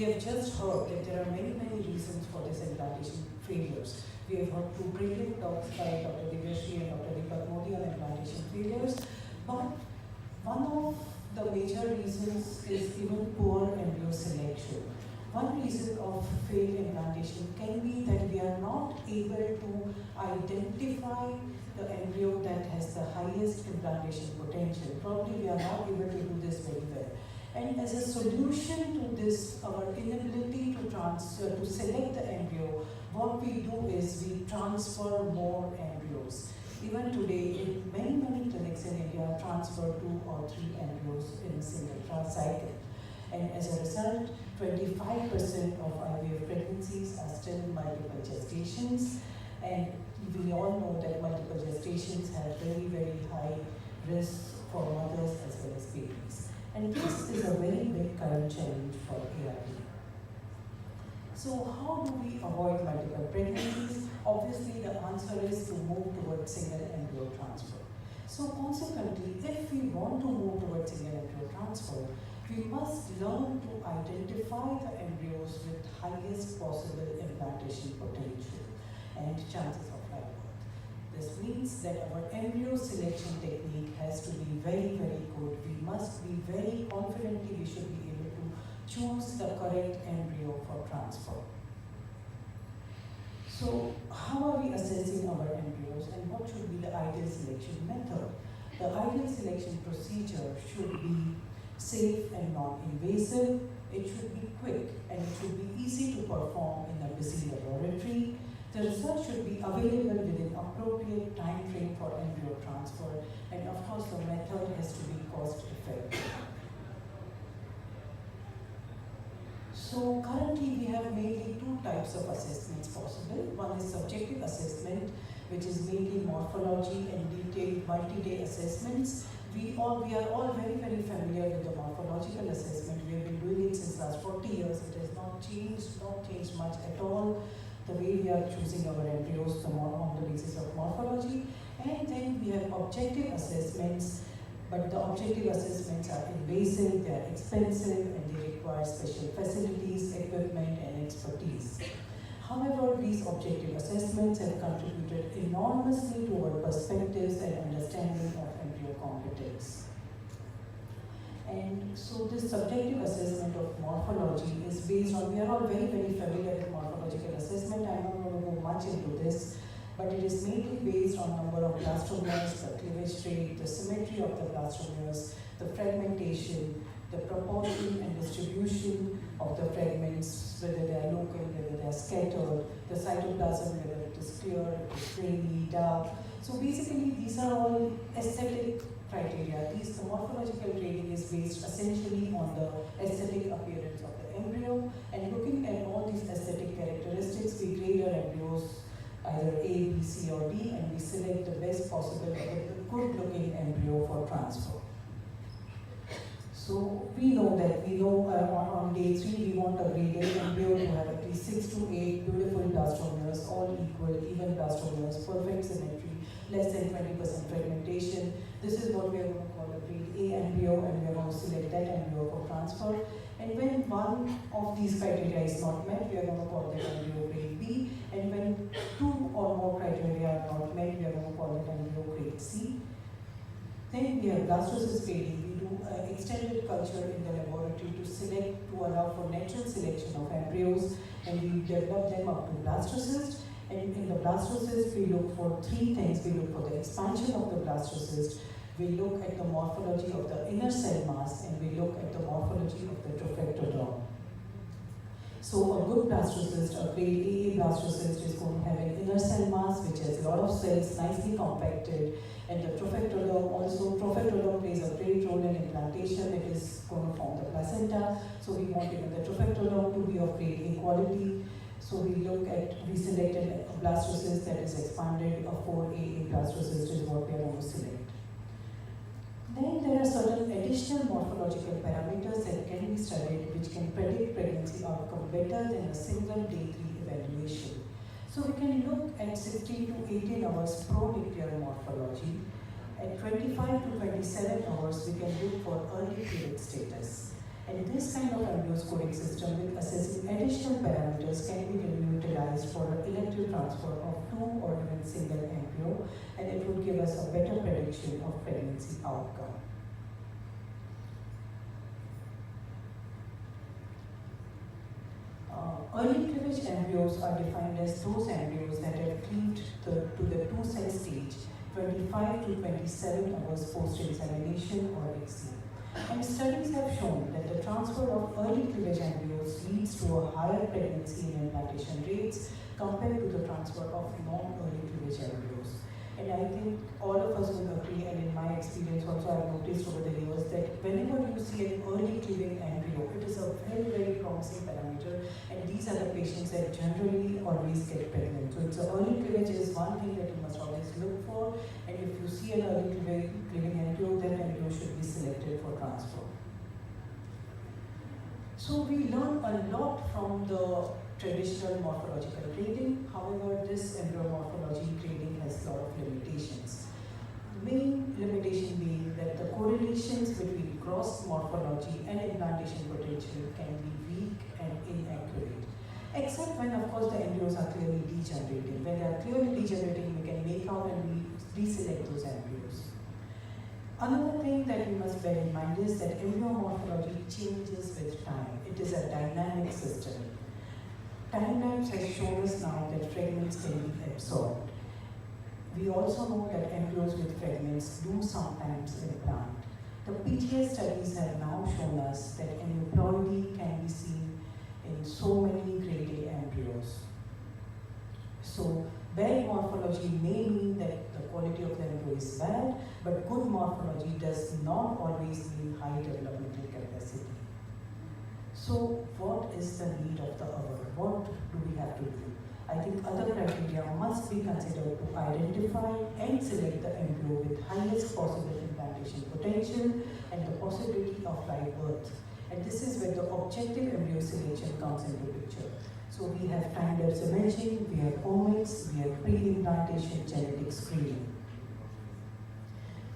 we have just heard that there are many, many reasons for this implantation failures. We have heard two brilliant talks by Dr. Divyashree and Dr. Deepak Modi on implantation failures, but one of the major reasons is even poor embryo selection. One reason of failed implantation can be that we are not able to identify the embryo that has the highest implantation potential. Probably we are not able to do this very well. And as a solution to this, our inability to select the embryo, what we do is we transfer more embryos. Even today, in many, many clinics in India, transfer 2 or 3 embryos in a single cycle. And as a result, 25% of IVF pregnancies are still multiple gestations. And we all know that multiple gestations have very, very high risks for mothers as well as babies. And this is a very big current challenge for ART. So how do we avoid multiple pregnancies? Obviously, the answer is to move towards single embryo transfer. So consequently, if we want to move towards single embryo transfer, we must learn to identify the embryos with highest possible implantation potential and chances of live birth. This means that our embryo selection technique has to be very, very good. We must be very confidently, we should be able to choose the correct embryo for transfer. So how are we assessing our embryos and what should be the ideal selection method? The ideal selection procedure should be safe and non-invasive, it should be quick, and it should be easy to perform in a busy laboratory. The result should be available within appropriate time frame for embryo transfer, and of course the method has to be cost effective. So currently we have mainly 2 types of assessments possible. One is subjective assessment, which is mainly morphology and detailed multi-day assessments. We are all very, very familiar with the morphological assessment. We have been doing it since last 40 years. It has not changed much at all. The way we are choosing our embryos on the basis of morphology. And then we have objective assessments, but the objective assessments are invasive, they are expensive, and they require special facilities, equipment, and expertise. However, these objective assessments have contributed enormously to our perspectives and understanding of embryo competence. And so this subjective assessment of morphology is based on, we are all very, very familiar with morphological assessment. I'm not going to go much into this, but it is mainly based on number of blastomeres, the cleavage rate, the symmetry of the blastomeres, the fragmentation, the proportion and distribution of the fragments, whether they are local, whether they are scattered, the cytoplasm, whether it is clear, it is grainy, dark. So basically these are all aesthetic criteria. The morphological grading is based essentially on the aesthetic appearance of the embryo, and looking at all these aesthetic characteristics, we grade our embryos either A, B, C or D, and we select the best possible, good looking embryo for transfer. So we know on day 3 we want a graded embryo to have at least 6 to 8 beautiful blastomeres, all equal, even blastomeres, perfect symmetry, less than 20% fragmentation. This is what we are going to call a grade A embryo, and we are going to select that embryo for transfer. And when one of these criteria is not met, we are going to call that embryo grade B. And when 2 or more criteria are not met, we are going to call that embryo grade C. Then we have blastocyst grading. We do extended culture in the laboratory to allow for natural selection of embryos, and we develop them up to blastocyst. And in the blastocyst, we look for 3 things. We look for the expansion of the blastocyst, we look at the morphology of the inner cell mass, and we look at the morphology of the trophectodome. So a good blastocyst, a grade AA blastocyst, is going to have an inner cell mass which has a lot of cells nicely compacted, and the trophectodome plays a great role in implantation. It is going to form the placenta, so we want even the trophectodome to be of grade A quality. So we selected a blastocyst that is expanded, a 4AA blastocyst is what we are going to select. Then there are certain additional morphological parameters that can be studied which can predict pregnancy outcome better than a single day 3 evaluation. So we can look at 16 to 18 hours pro-nuclear morphology. At 25 to 27 hours, we can look for early period status. And this kind of embryo scoring system with assessment additional parameters can be utilized for elective transfer of two or even single embryo, and it would give us a better prediction of pregnancy outcome. Early cleavage embryos are defined as those embryos that have cleaved to the two-cell stage 25 to 27 hours post-examination or exam. And studies have shown that the transfer of early cleavage embryos leads to a higher pregnancy and implantation rates compared to the transfer of non-early cleavage embryos. And I think all of us will agree, and in my experience also I've noticed over the years, that whenever you see an early cleaving embryo, it is a very, very promising parameter, and these are the patients that generally always get pregnant. So it's early cleavage is one thing that you must always look for, and if you see an early cleaving embryo, then embryo should be selected for transfer. So we learn a lot from the traditional morphological grading. However, this embryo morphology grading has a lot of limitations. The main limitation being that the correlations between gross morphology and implantation potential can be weak and inaccurate. Except when, of course, the embryos are clearly degenerating. When they are clearly degenerating, we can make out and we deselect those embryos. Another thing that we must bear in mind is that embryo morphology changes with time. It is a dynamic system. Time-lapse has shown us now that fragments can be absorbed. We also know that embryos with fragments do sometimes implant. The PGS studies have now shown us that aneuploidy can be seen in so many grade A embryos. So bad morphology may mean that the quality of the embryo is bad, but good morphology does not always mean high developmental capacity. So what is the need of the hour? What do we have to do? I think other criteria must be considered to identify and select the embryo with highest possible implantation potential and the possibility of live birth. And this is where the objective embryo selection comes into picture. So we have time-lapse imaging, we have omics, we have pre-implantation genetic screening.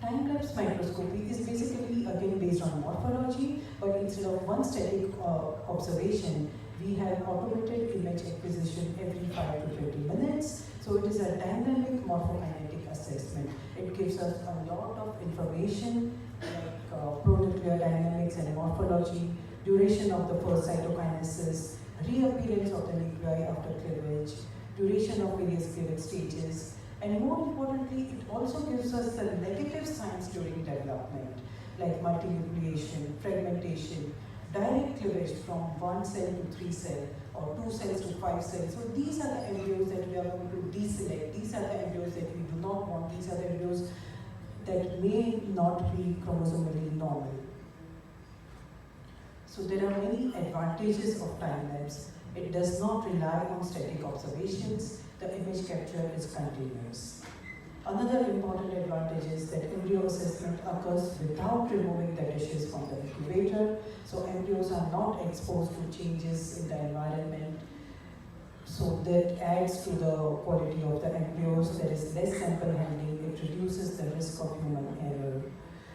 Time-lapse microscopy is basically again based on morphology, but instead of one static observation, we have automated image acquisition every 5 to 20 minutes. So it is a dynamic morphokinetic assessment. It gives us a lot of information like pronuclear dynamics and morphology, duration of the first cytokinesis, reappearance of the nuclei after cleavage, duration of various cleavage stages, and more importantly, it also gives us the negative signs during development, like multinucleation, fragmentation, direct cleavage from 1 cell to 3 cell, or 2 cells to 5 cells. So these are the embryos that we are going to deselect. These are the embryos that we do not want. These are the embryos that may not be chromosomally normal. So there are many advantages of time-lapse. It does not rely on static observations. The image capture is continuous. Another important advantage is that embryo assessment occurs without removing the dishes from the incubator. So embryos are not exposed to changes in the environment. So that adds to the quality of the embryos. There is less sample handling. It reduces the risk of human error.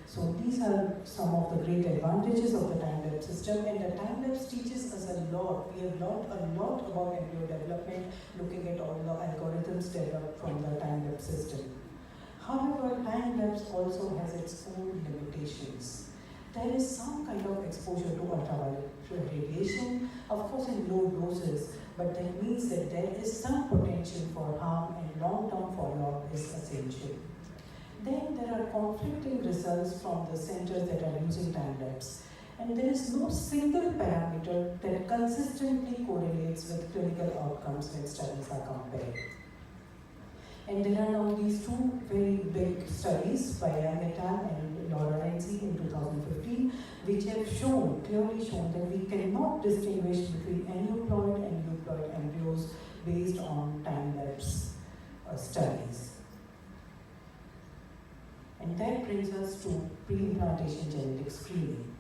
So these are some of the great advantages of the time-lapse system, and the time-lapse teaches us a lot. We have learned a lot about embryo development, looking at all the algorithms developed from the time-lapse system. However, time-lapse also has its own limitations. There is some kind of exposure to ultraviolet radiation, of course in low doses, but that means that there is some potential for harm, and long-term follow-up is essential. Then there are conflicting results from the centers that are using time-lapse. And there is no single parameter that consistently correlates with clinical outcomes when studies are compared. And there are now these two very big studies by Yang et al. And Laura Renzi in 2015, which have clearly shown that we cannot distinguish between aneuploid and euploid embryos based on time-lapse studies. And that brings us to pre-implantation genetic screening.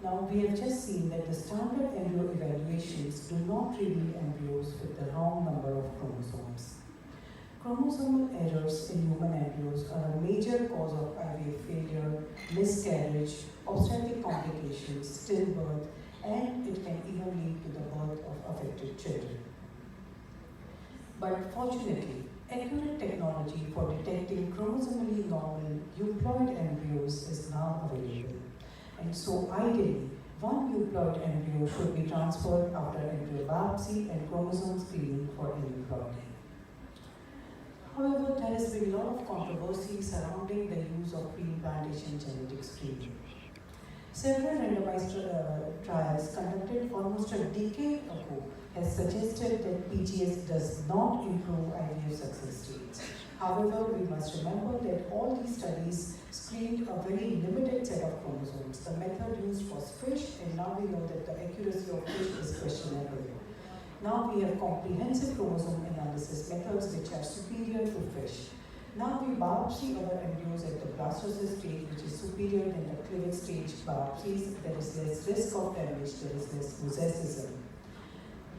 Now, we have just seen that the standard embryo evaluations do not reveal embryos with the wrong number of chromosomes. Chromosomal errors in human embryos are a major cause of IVF failure, miscarriage, obstetric complications, stillbirth, and it can even lead to the birth of affected affected children. But fortunately, accurate technology for detecting chromosomally normal euploid embryos is now available. And so ideally, one euploid embryo should be transferred after embryo biopsy and chromosome screening for aneuploidy. However, there has been a lot of controversy surrounding the use of pre-implantation genetic screening. Several randomized trials conducted almost a decade ago has suggested that PGS does not improve IVF success rates. However, we must remember that all these studies screened a very limited set of chromosomes. The method used was FISH, and now we know that the accuracy of FISH is questionable. Now we have comprehensive chromosome analysis methods which are superior to FISH. Now we biopsy our embryos at the blastocyst stage, which is superior than the cleavage stage biopsies. There is less risk of damage, there is less mosaicism.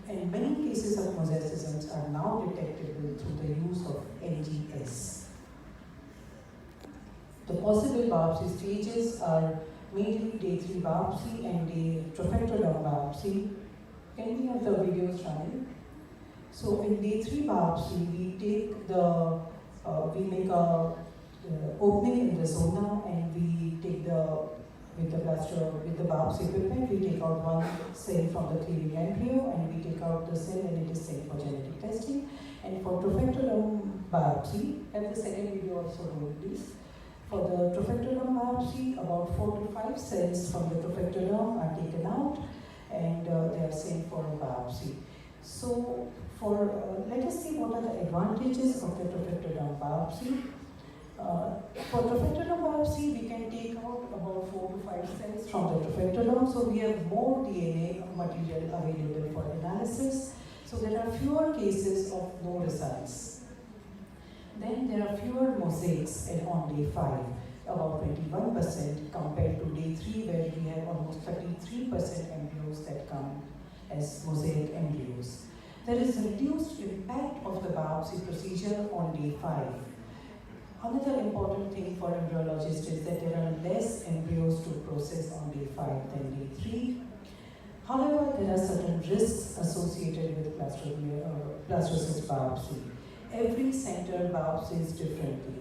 And many cases of mosaicisms are now detectable through the use of NGS. The possible biopsy stages are mainly day 3 biopsy and day trophectoderm biopsy. Can we have the videos running? So in day 3 biopsy, we take the we make a opening in the zona, and we take with the biopsy equipment, we take out one cell from the cleaving embryo, and we take out the cell, and it is sent for genetic testing. And for trophectoderm biopsy, and the second video also rolled please. For the trophectoderm biopsy, about 4 to 5 cells from the trophectoderm are taken out, and they are sent for a biopsy. So let us see what are the advantages of the trophectoderm biopsy. For trophectoderm biopsy, we can take out about 4 to 5 cells from the trophectoderm, so we have more DNA material available for analysis. So there are fewer cases of no results. Then there are fewer mosaics on day 5, about 21% compared to day 3, where we have almost 33% embryos that come as mosaic embryos. There is reduced impact of the biopsy procedure on day 5. Another important thing for embryologists is that there are less embryos to process on day 5 than day 3. However, there are certain risks associated with blastocyst biopsy. Every center biopsies differently,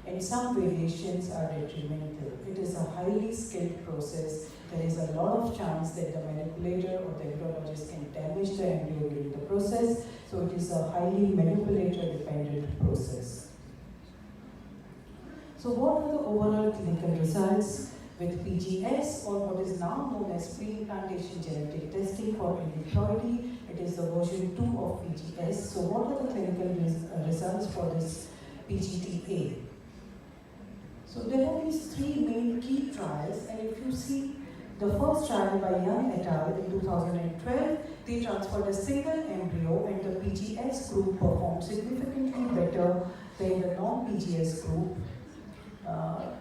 and some variations are detrimental. It is a highly skilled process. There is a lot of chance that the manipulator or the embryologist can damage the embryo during the process, so it is a highly manipulator-dependent process. So what are the overall clinical results with PGS, or what is now known as pre-implantation genetic testing for aneuploidy? It is the version 2 of PGS. So what are the clinical results for this PGTA? So there are these 3 main key trials, and if you see the first trial by Young et al. In 2012, they transferred a single embryo, and the PGS group performed significantly better than the non-PGS group.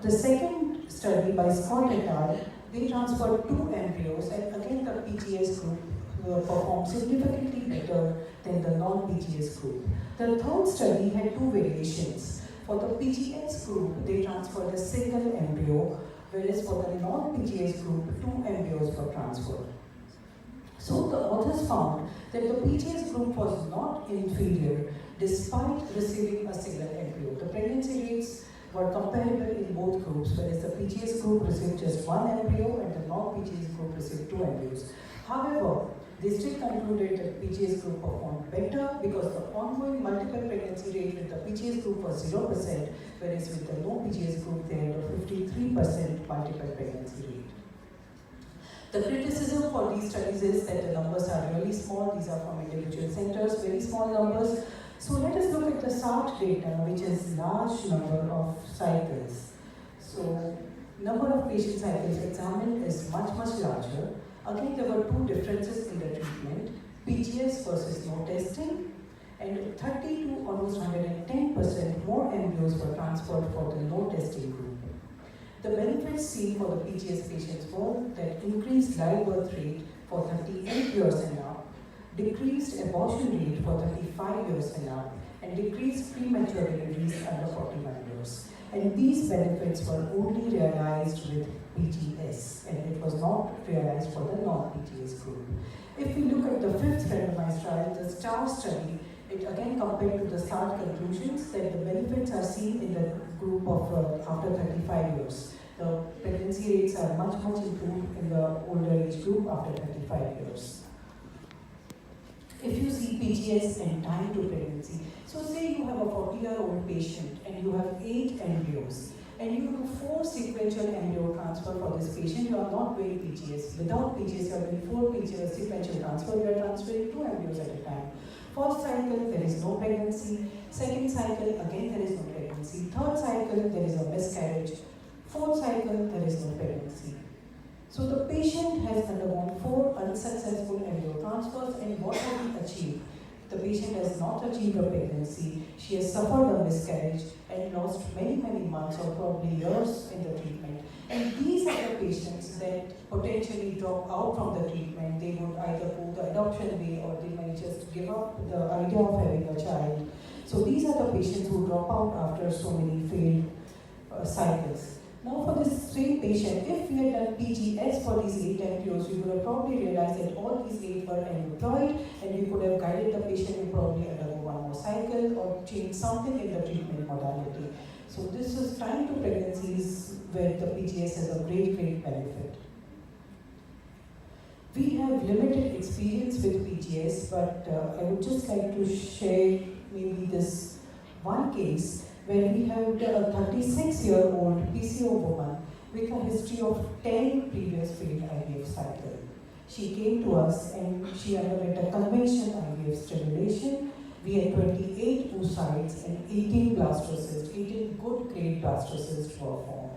The second study by Scott et al., they transferred 2 embryos, and again the PGS group performed significantly better than the non-PGS group. The third study had 2 variations. For the PGS group, they transferred a single embryo, whereas for the non-PGS group, 2 embryos were transferred. So the authors found that the PGS group was not inferior despite receiving a single embryo. The pregnancy rates were comparable in both groups, whereas the PGS group received just 1 embryo and the non-PGS group received 2 embryos. However, they still concluded that PGS group performed better because the ongoing multiple pregnancy rate with the PGS group was 0%, whereas with the non-PGS group they had a 53% multiple pregnancy rate. The criticism for these studies is that the numbers are really small. These are from individual centers, very small numbers. So let us look at the SART data, which is large number of cycles. So number of patient cycles examined is much larger. Again, there were 2 differences in the treatment, PGS versus no testing, and 30 to almost 110% more embryos were transferred for the no testing group. The benefits seen for the PGS patients were that increased live birth rate for 38 years and up, decreased abortion rate for 35 years and up, and decreased premature deliveries under 41 years. And these benefits were only realized with PGS, and it was not realized for the non-PGS group. If we look at the 5th randomized trial, the STAR study, it again compared to the STAR conclusions that the benefits are seen in the group of after 35 years. The pregnancy rates are much improved in the older age group after 35 years. If you see PGS and time to pregnancy, so say you have a 40-year-old patient and you have 8 embryos, and you do 4 sequential embryo transfer for this patient, you are not doing PGS. Without PGS, you are doing 4 PGS sequential transfer, you are transferring 2 embryos at a time. First cycle, there is no pregnancy. Second cycle, again there is no pregnancy. Third cycle, there is a miscarriage. Fourth cycle, there is no pregnancy. So the patient has undergone 4 unsuccessful embryo transfers, and what have we achieved? The patient has not achieved a pregnancy, she has suffered a miscarriage and lost many months or probably years in the treatment. And these are the patients that potentially drop out from the treatment. They would either go the adoption way or they might just give up the idea of having a child. So these are the patients who drop out after so many failed cycles. Now for this same patient, if we had done PGS for these 8 embryos, we would have probably realized that all these 8 were employed, and we could have guided the patient to probably undergo 1 more cycle or change something in the treatment modality. So this is time to pregnancies where the PGS has a great benefit. We have limited experience with PGS, but I would just like to share maybe this one case where we have a 36-year-old PCO woman with a history of 10 previous failed IVF cycles. She came to us and she underwent a conventional IVF stimulation. We had 28 oocytes and 18 blastocysts, 18 good grade blastocysts were formed.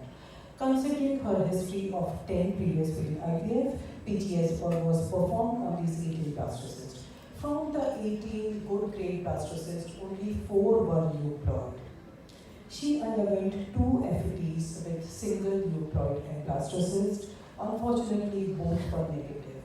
Considering her history of 10 previous failed IVF, PGS was performed on these 18 blastocysts. From the 18 good grade blastocysts, only 4 were euploid. She underwent 2 FETs with single euploid and blastocyst. Unfortunately, both were negative.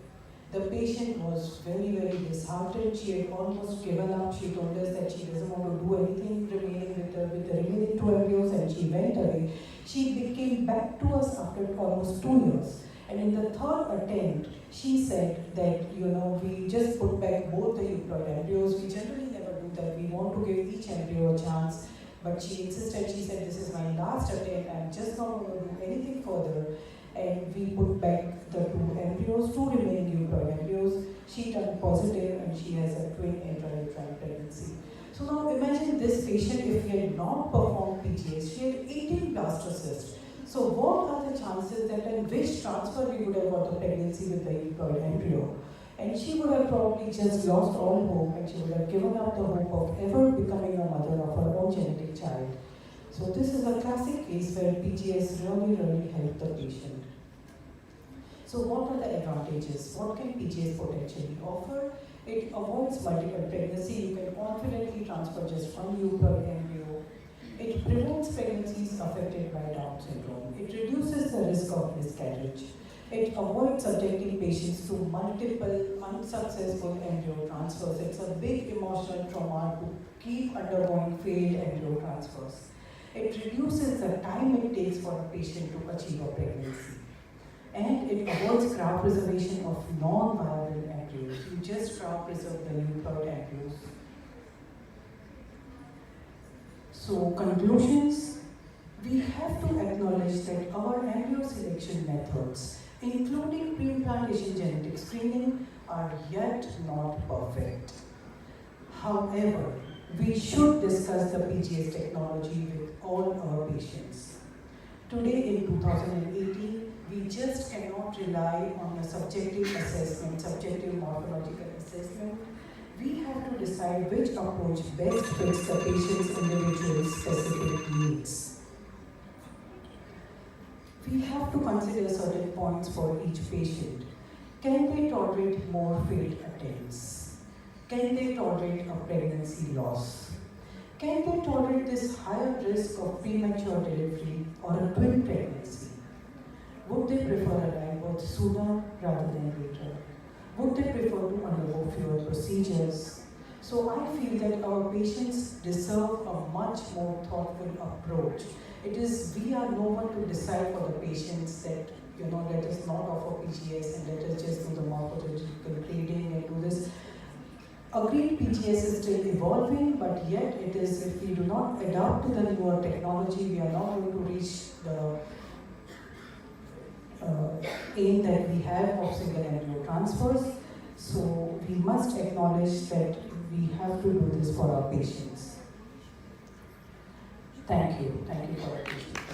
The patient was very disheartened. She had almost given up. She told us that she doesn't want to do anything remaining with the remaining 2 embryos, and she went away. She came back to us after almost 2 years. And in the 3rd attempt, she said that, we just put back both the euploid embryos. We generally never do that. We want to give each embryo a chance. But she insisted, she said, this is my last attempt, I'm just not going to do anything further. And we put back the 2 embryos, 2 remaining euploid embryos. She turned positive and she has a twin intrauterine pregnancy. So now imagine this patient, if we had not performed PGS, she had 18 blastocysts. So what are the chances that in which transfer we would have got the pregnancy with the euploid embryo? And she would have probably just lost all hope, and she would have given up the hope of ever becoming a mother of her own genetic child. So this is a classic case where PGS really helped the patient. So what are the advantages? What can PGS potentially offer? It avoids multiple pregnancy. You can confidently transfer just 1 euploid embryo. It prevents pregnancies affected by Down syndrome. It reduces the risk of miscarriage. It avoids subjecting patients to multiple unsuccessful embryo transfers. It's a big emotional trauma to keep undergoing failed embryo transfers. It reduces the time it takes for a patient to achieve a pregnancy. And it avoids cryopreservation preservation of non-viable embryos. You just cryopreserve the euploid embryos. So, conclusions. We have to acknowledge that our embryo selection methods, including pre-implantation genetic screening, are yet not perfect. However, we should discuss the PGS technology with all our patients. Today in 2018, we just cannot rely on a subjective assessment, subjective morphological assessment. We have to decide which approach best fits the patient's individual specific needs. We have to consider certain points for each patient. Can they tolerate more failed attempts? Can they tolerate a pregnancy loss? Can they tolerate this higher risk of premature delivery or a twin pregnancy? Would they prefer a live birth sooner rather than later? Would they prefer to undergo fewer procedures? So I feel that our patients deserve a much more thoughtful approach. We are no one to decide for the patients that, let us not offer PGS and let us just do the morphological grading and do this. Agreed, PGS is still evolving, but yet it is, if we do not adapt to the newer technology, we are not going to reach the aim that we have of single embryo transfers. So we must acknowledge that we have to do this for our patients. Thank you for your patience.